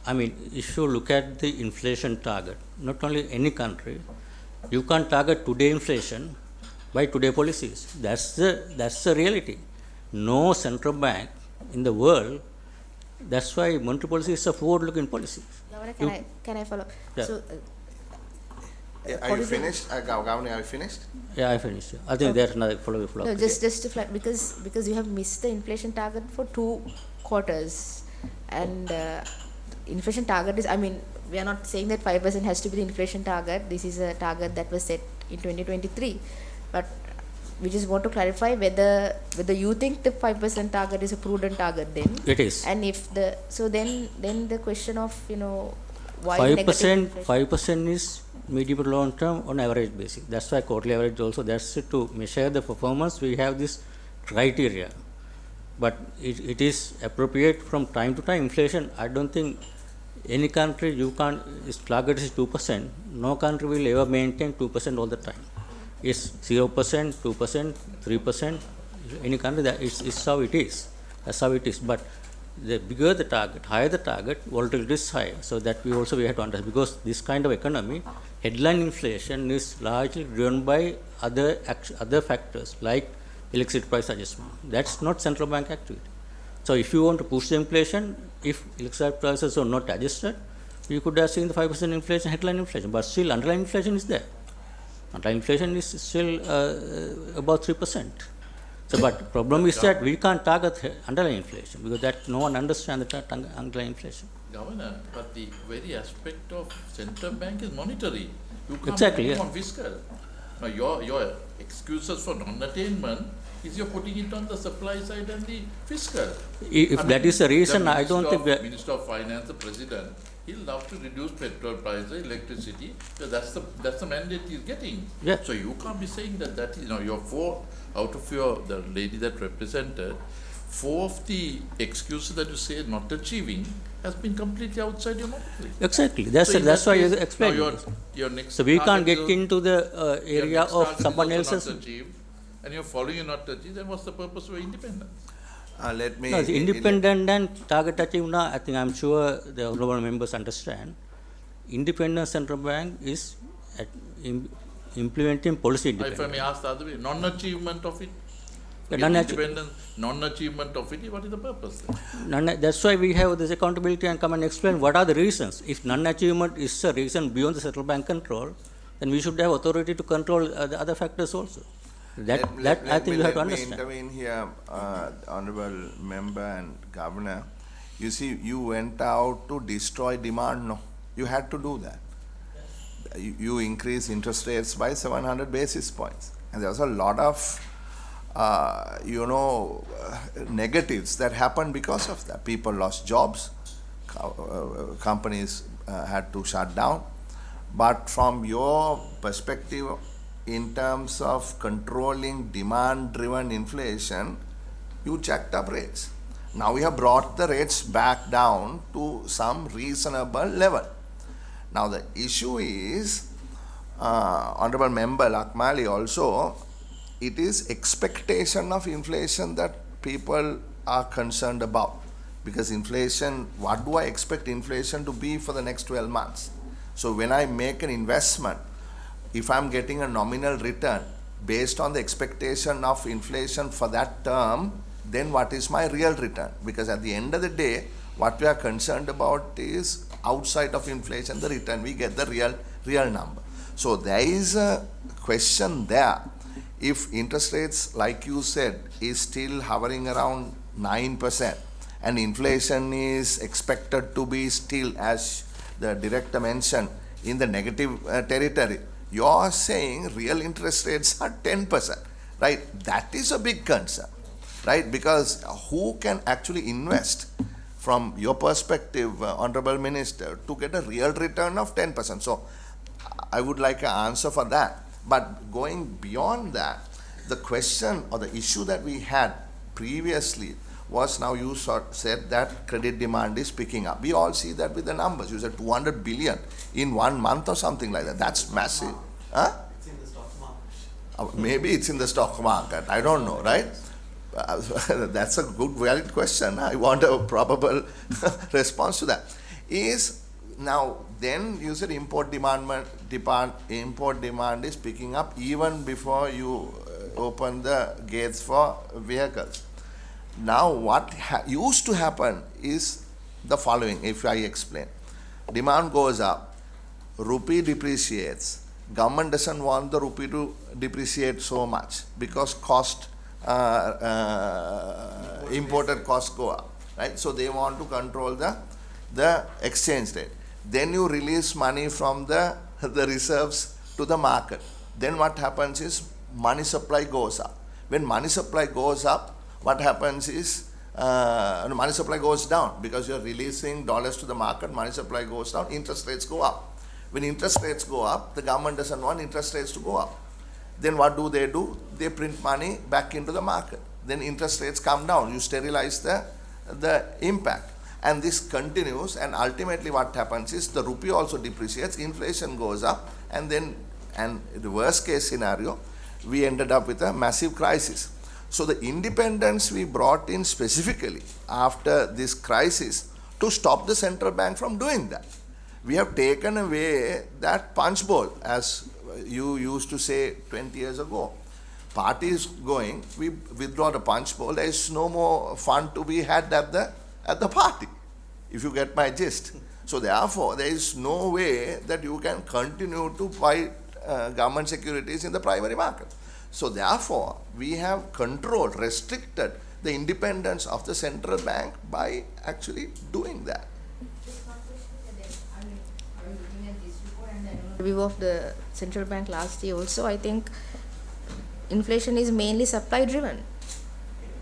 if you look at the inflation target, not only any country, you can't target today inflation by today policies. That's the reality. No central bank in the world. That's why monetary policy is a forward-looking policy. Can I follow? Yeah. So, are you finished? Governor, are you finished? Yeah, I finished. I think there's another follow-up. No, just to flag, because you have missed the inflation target for 2 quarters, and inflation target is, we are not saying that 5% has to be the inflation target. This is a target that was set in 2023, but we just want to clarify whether you think the 5% target is a prudent target then. It is. And if then the question of why 5% is medium to long term on average basis. That's why quarterly average also. That's to measure the performance. We have this criteria, but it is appropriate from time to time. Inflation, I don't think any country its target is 2%. No country will ever maintain 2% all the time. It's 0%, 2%, 3%. Any country, that is how it is. That's how it is. But the bigger the target, higher the target, volatility is higher. So that we have to understand, because this kind of economy, headline inflation is largely driven by other factors like electricity price adjustment. That's not central bank activity. So if you want to push the inflation, if electricity prices are not adjusted, you could have seen the 5% inflation, headline inflation, but still underlying inflation is there. Underlying inflation is still about 3%. So, but problem is that we can't target underlying inflation, because that no one understands the underlying inflation. Governor, but the very aspect of central bank is monetary. You can't Exactly, blame yeah. on fiscal. Now, your excuses for non-attainment is you're putting it on the supply side and the fiscal. If that is the reason, I don't think that- Minister of Finance, the President, he'll love to reduce petrol prices, electricity, because that's the mandate he's getting. Yeah. So you can't be saying that is, you're four out of the lady that represented, 4 of the excuses that you say not achieving has been completely outside your monopoly. Exactly. So That's in that's that why you case, explained. now this. your next So we can't target get is- into the your area next of target is someone also else's. not achieved, and you're following it not achieved, then what's the purpose of independence? Let me. No, the independent and target achievement, I think I'm sure the honorable members understand. Independent central bank is implementing policy If I independence. may ask the other way, non-achievement of it, Yeah, forget non-achie- independence, non-achievement of it, what is the purpose? That's why we have this accountability and come and explain what are the reasons. If non-achievement is a reason beyond the central bank control, then we should have authority to control the other factors also. That I think you have to understand. Let me intervene here, Honorable Member and Governor. You see, you went out to destroy demand, no? You had to do that. You increase interest rates by 700 basis points. And there was a lot of, negatives that happened because of that. People lost jobs, companies had to shut down. But from your perspective, in terms of controlling demand-driven inflation, you jacked up rates. Now we have brought the rates back down to some reasonable level. Now the issue is, Honorable Member Lakmali also, it is expectation of inflation that people are concerned about. Because inflation, what do I expect inflation to be for the next 12 months? So when I make an investment, if I'm getting a nominal return based on the expectation of inflation for that term, then what is my real return? Because at the end of the day, what we are concerned about is outside of inflation, the return, we get the real number. So there is a question there. If interest rates, like you said, is still hovering around 9%, and inflation is expected to be still, as the director mentioned, in the negative territory, you are saying real interest rates are 10%, right? That is a big concern, right? Because who can actually invest, from your perspective, Honorable Minister, to get a real return of 10%? So I would like an answer for that. But going beyond that, the question or the issue that we had previously was, now you said that credit demand is picking up. We all see that with the numbers. You said 200 billion in 1 month or something like that. That's massive. Huh? It's in the stock market. Maybe it's in the stock market. I don't know, right? That's a good, valid question. I want a probable response to that. Is now, then you said import demand is picking up even before you open the gates for vehicles. Now, what used to happen is the following, if I explain. Demand goes up, rupee depreciates. Government doesn't want the rupee to depreciate so much because imported costs go up, right? So they want to control the exchange rate. Then you release money from the reserves to the market. Then what happens is money supply goes up. When money supply goes up, what happens is money supply goes down because you're releasing dollars to the market, money supply goes down, interest rates go up. When interest rates go up, the government doesn't want interest rates to go up. Then what do? They print money back into the market. Then interest rates come down. You sterilize the impact. And this continues, and ultimately what happens is the rupee also depreciates, inflation goes up, and then, and the worst case scenario, we ended up with a massive crisis. So the independence we brought in specifically after this crisis to stop the central bank from doing that. We have taken away that punch bowl, as you used to say 20 years ago. Party is going, we withdraw the punch bowl, there is no more fun to be had at the party, if you get my gist. So therefore, there is no way that you can continue to buy government securities in the primary market. So therefore, we have controlled, restricted the independence of the central bank by actually doing that. Review of the central bank last year also, I think inflation is mainly supply driven.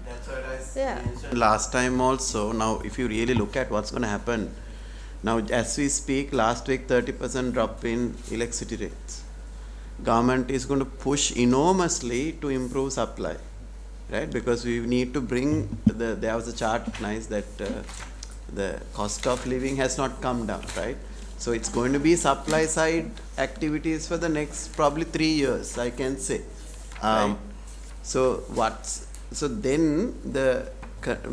That's what I Yeah. mentioned last time also. Now, if you really look at what's going to happen, now as we speak, last week 30% drop in electricity rates. Government is going to push enormously to improve supply, right? Because we need to bring there was a chart nice that the cost of living has not come down, right? So it's going to be supply side activities for the next probably 3 years, I can say. Right? So then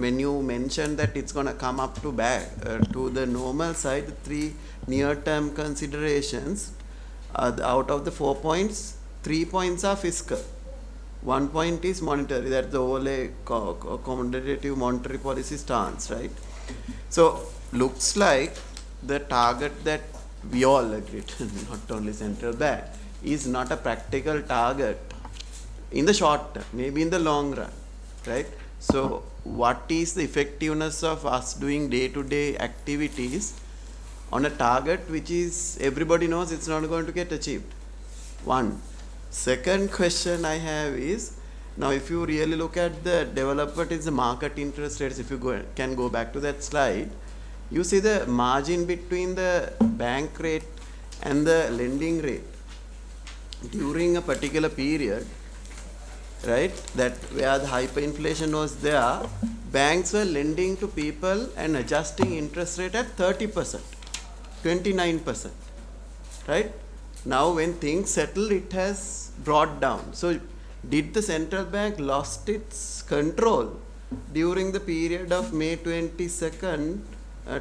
when you mention that it's going to come up to back to the normal side, the 3 near-term considerations, out of the 4 points, 3 points are fiscal. 1 point is monetary, that's the overlay accommodative monetary policy stance, right? So looks like the target that we all agreed, not only central bank, is not a practical target in the short term, maybe in the long run, right? So what is the effectiveness of us doing day-to-day activities on a target which is everybody knows it's not going to get achieved? One. Second question I have is, now if you really look at the development is the market interest rates, if you can go back to that slide, you see the margin between the bank rate and the lending rate during a particular period, right, that where the hyperinflation was there, banks were lending to people and adjusting interest rate at 30%, 29%, right? Now when things settle, it has brought down. So did the central bank lost its control during the period of May 22nd,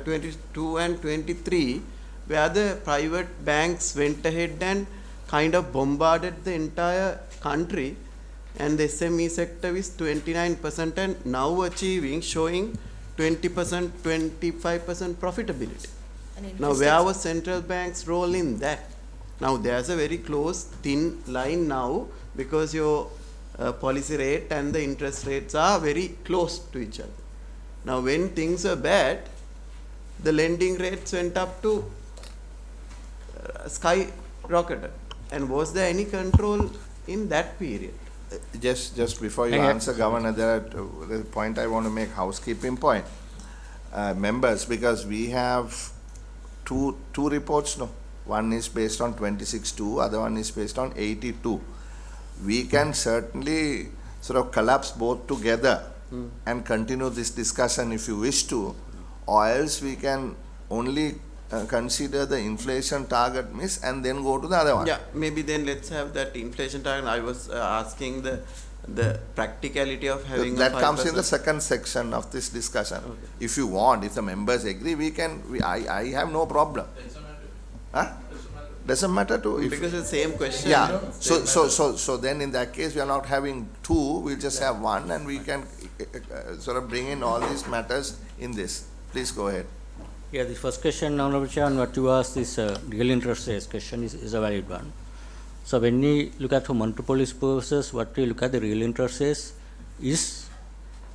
22 and 23, where the private banks went ahead and kind of bombarded the entire country, and the SME sector is 29% and now showing 20%, 25% profitability. Now where was central bank's role in that? Now there's a very close thin line now because your policy rate and the interest rates are very close to each other. Now when things are bad, the lending rates went up to skyrocketed. And was there any control in that period? Just before you answer, Governor, there's a point I want to make, housekeeping point. Members, because we have two reports, no? One is based on 26.2, other one is based on 82. We can certainly sort of collapse both together and continue this discussion if you wish to, or else we can only consider the inflation target miss and then go to the other one. Yeah, maybe then let's have that inflation target. I was asking the practicality of having that comes in the second section of this discussion. Okay. If you want, if the members agree, I have no problem. Doesn't matter to because it's the same question. Yeah. So then in that case we are not having two, we'll just have one, and we can sort of bring in all these matters in this. Please go ahead. Yeah, the first question, Honorable Chair, on what you asked, this real interest rates question is a valid one. So when we look at for monetary policy purposes, what we look at the real interest rates is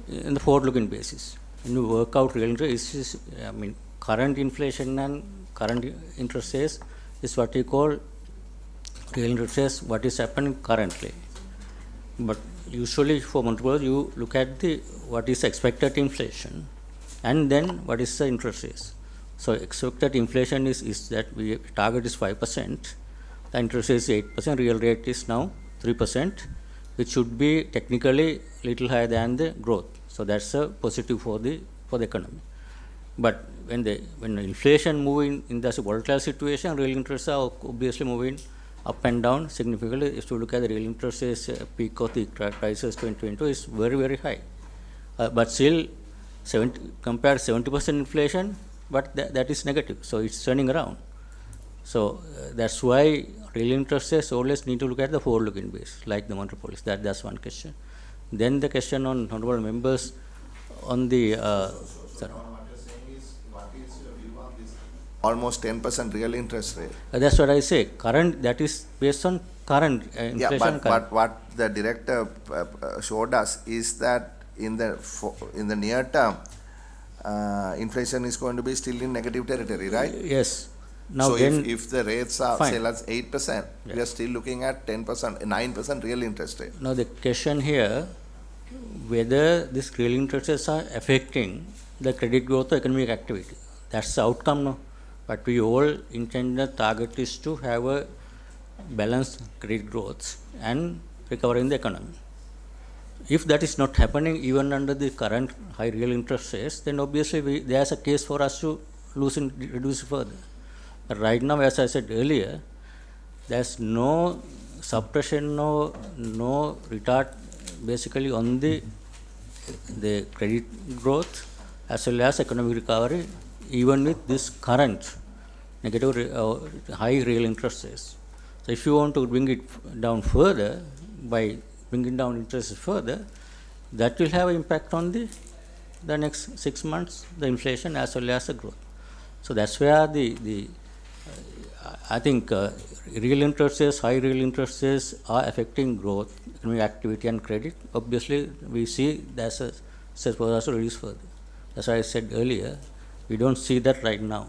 in the forward-looking basis. When you work out real interest rates, current inflation and current interest rates is what we call real interest rates, what is happening currently. But usually for monetary policy, you look at what is expected inflation and then what is the interest rates. So expected inflation is that we target is 5%, the interest rate is 8%, real rate is now 3%, which should be technically little higher than the growth. So that's a positive for the economy. But when the inflation moving in this volatile situation, real interests are obviously moving up and down significantly. If you look at the real interest rates, peak of the crisis 2022 is very, very high. But still, compared 70% inflation, but that is negative. So it's turning around. So that's why real interest rates always need to look at the forward-looking base, like the monetary policy. That's one question. Then the question on honorable members on the. Almost 10% real interest rate. That's what I say. Current, that is based on current inflation. Yeah, but what the director showed us is that in the near term, inflation is going to be still in negative territory, right? Yes. Now So then, if the rates are, fine. say, let's 8%, we are still looking at 10%, 9% real interest rate. Now the question here, whether these real interest rates are affecting the credit growth or economic activity. That's the outcome now. But we all intend the target is to have a balanced credit growth and recovering the economy. If that is not happening even under the current high real interest rates, then obviously there's a case for us to reduce further. But right now, as I said earlier, there's no suppression, no retard basically on the credit growth as well as economic recovery, even with this current negative high real interest rates. So if you want to bring it down further, by bringing down interest further, that will have an impact on the next 6 months, the inflation as well as the growth. So that's where I think real interest rates, high real interest rates are affecting growth, economic activity and credit. Obviously, we see that's a set for us to reduce further. That's why I said earlier, we don't see that right now.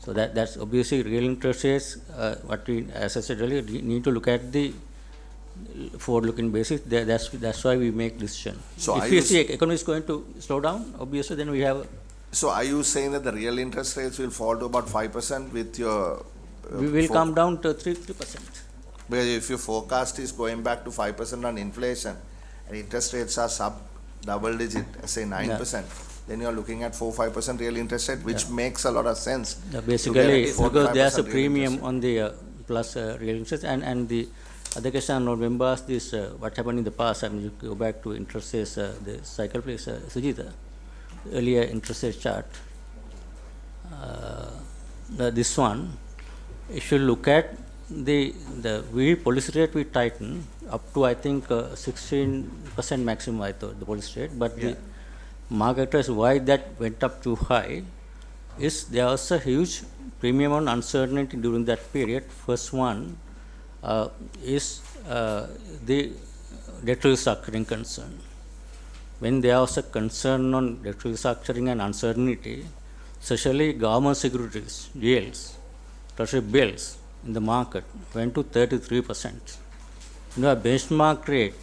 So that's obviously real interest rates, what we, as I said earlier, need to look at the forward-looking basis. That's why we make decision. So if we see economy is going to slow down, obviously then we have. So are you saying that the real interest rates will fall to about 5% with your... we will come down to 3%. Because if your forecast is going back to 5% on inflation and interest rates are sub double digit, say 9%, then you are looking at 4-5% real interest rate, which makes a lot of sense. Basically, because there's a premium on the plus real interest, and the other question, I remember asked this, what happened in the past. I mean, you go back to interest rates, the cycle, please, Sujita, earlier interest rate chart. This one, if you look at the policy rate, we tighten up to, I think, 16% maximum, I thought, the policy rate, but the market rates, why that went up too high is there was a huge premium on uncertainty during that period. First one is the debt restructuring concern. When there was a concern on debt restructuring and uncertainty, especially government securities, GLs, treasury bills in the market went to 33%. You know, a benchmark rate,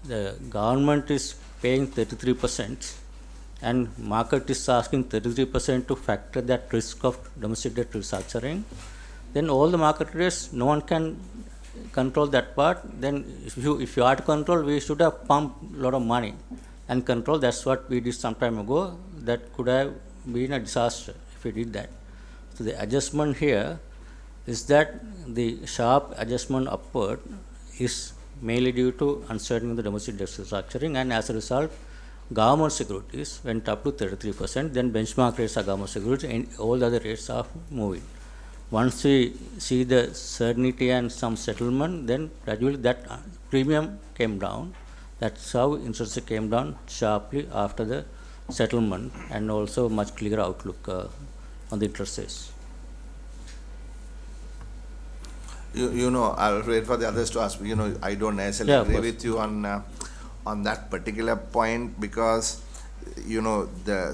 the government is paying 33% and market is asking 33% to factor that risk of domestic debt restructuring, then all the market rates, no one can control that part. Then if you are to control, we should have pumped a lot of money and control. That's what we did some time ago. That could have been a disaster if we did that. So the adjustment here is that the sharp adjustment upward is mainly due to uncertainty in the domestic debt restructuring, and as a result, government securities went up to 33%. Then benchmark rates are government securities, and all the other rates are moving. Once we see the certainty and some settlement, then gradually that premium came down. That's how interest rate came down sharply after the settlement, and also much clearer outlook on the interest rates. You know, I'll wait for the others to ask. You know, I don't necessarily agree with you on that particular point, because you know the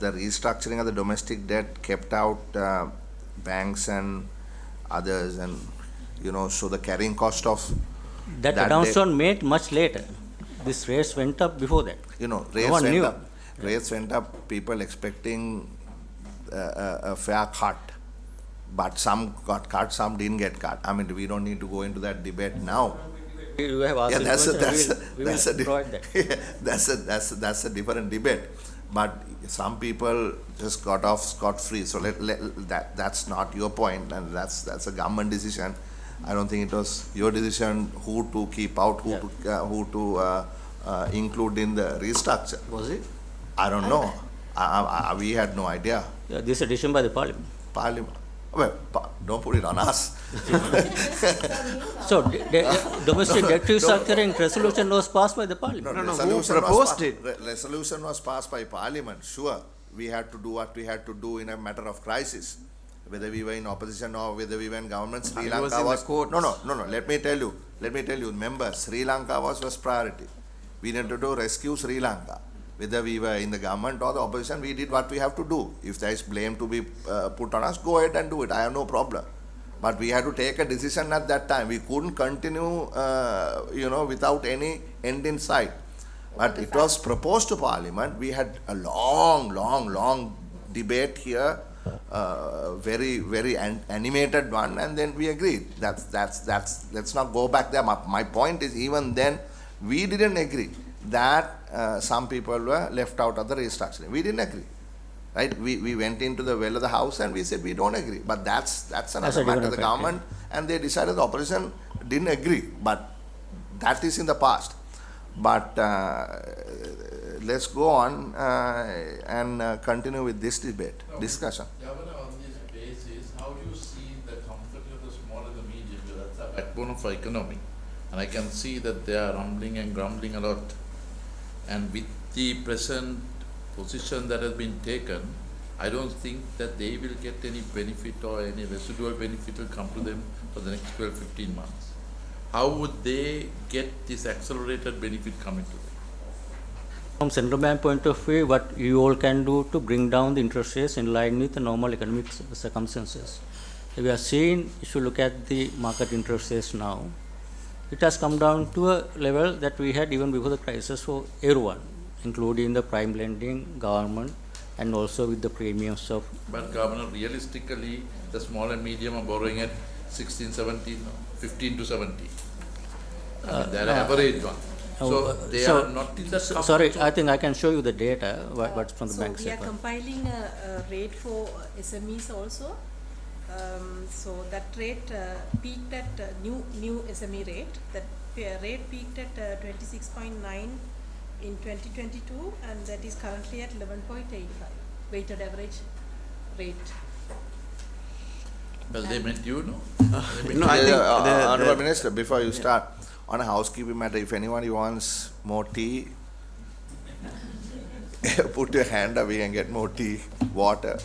restructuring of the domestic debt kept out banks and others, and you know, so the carrying cost of that announcement made much later. This rates went up before that. You know, rates went up. People expecting a fair cut. But some got cut, some didn't get cut. I mean, we don't need to go into that debate now. You have asked that's a different debate. But some people just got off scot-free. So that's not your point, and that's a government decision. I don't think it was your decision who to keep out, who to include in the restructure. Was it? I don't know. We had no idea. This decision by the Parliament. Well, don't put it on us. So, domestic debt restructuring resolution was passed by the Parliament. Who proposed it? Resolution was passed by Parliament. Sure, we had to do what we had to do in a matter of crisis. Whether we were in opposition or whether we were in government, Sri Lanka was. No. Let me tell you. Remember, Sri Lanka was priority. We needed to rescue Sri Lanka. Whether we were in the government or the opposition, we did what we have to do. If there is blame to be put on us, go ahead and do it. I have no problem. But we had to take a decision at that time. We couldn't continue, without any end in sight. But it was proposed to Parliament. We had a long debate here, very, very animated one, and then we agreed. Let's not go back there. My point is, even then, we didn't agree that some people were left out of the restructuring. We didn't agree. Right? We went into the well of the house and we said we don't agree. But that's another matter. The government and they decided the opposition didn't agree. But that is in the past. But let's go on and continue with this debate, discussion. Governor, on this basis, how do you see the comfort of the small and the medium? That's the backbone of our economy. And I can see that they are rumbling and grumbling a lot. And with the present position that has been taken, I don't think that they will get any benefit or any residual benefit will come to them for the next 12-15 months. How would they get this accelerated benefit coming to them? From central bank point of view, what you all can do to bring down the interest rates in line with the normal economic circumstances. We are seeing, if you look at the market interest rates now, it has come down to a level that we had even before the crisis for everyone, including the prime lending, government, and also with the premiums of... But Governor, realistically, the small and medium are borrowing at 16, 17, 15 to 17. They are average one. So they are not in the... Sorry, I think I can show you the data, what's from the bank So we are compiling a rate for SMEs also. So that rate peaked at new SME rate. That rate peaked at 26.9 in 2022, and that is currently at 11.85 weighted average rate. Well, they meant you, no? No, I think Honourable Minister, before you start, on a housekeeping matter, if anybody wants more tea, put your hand up, we can get more tea, water.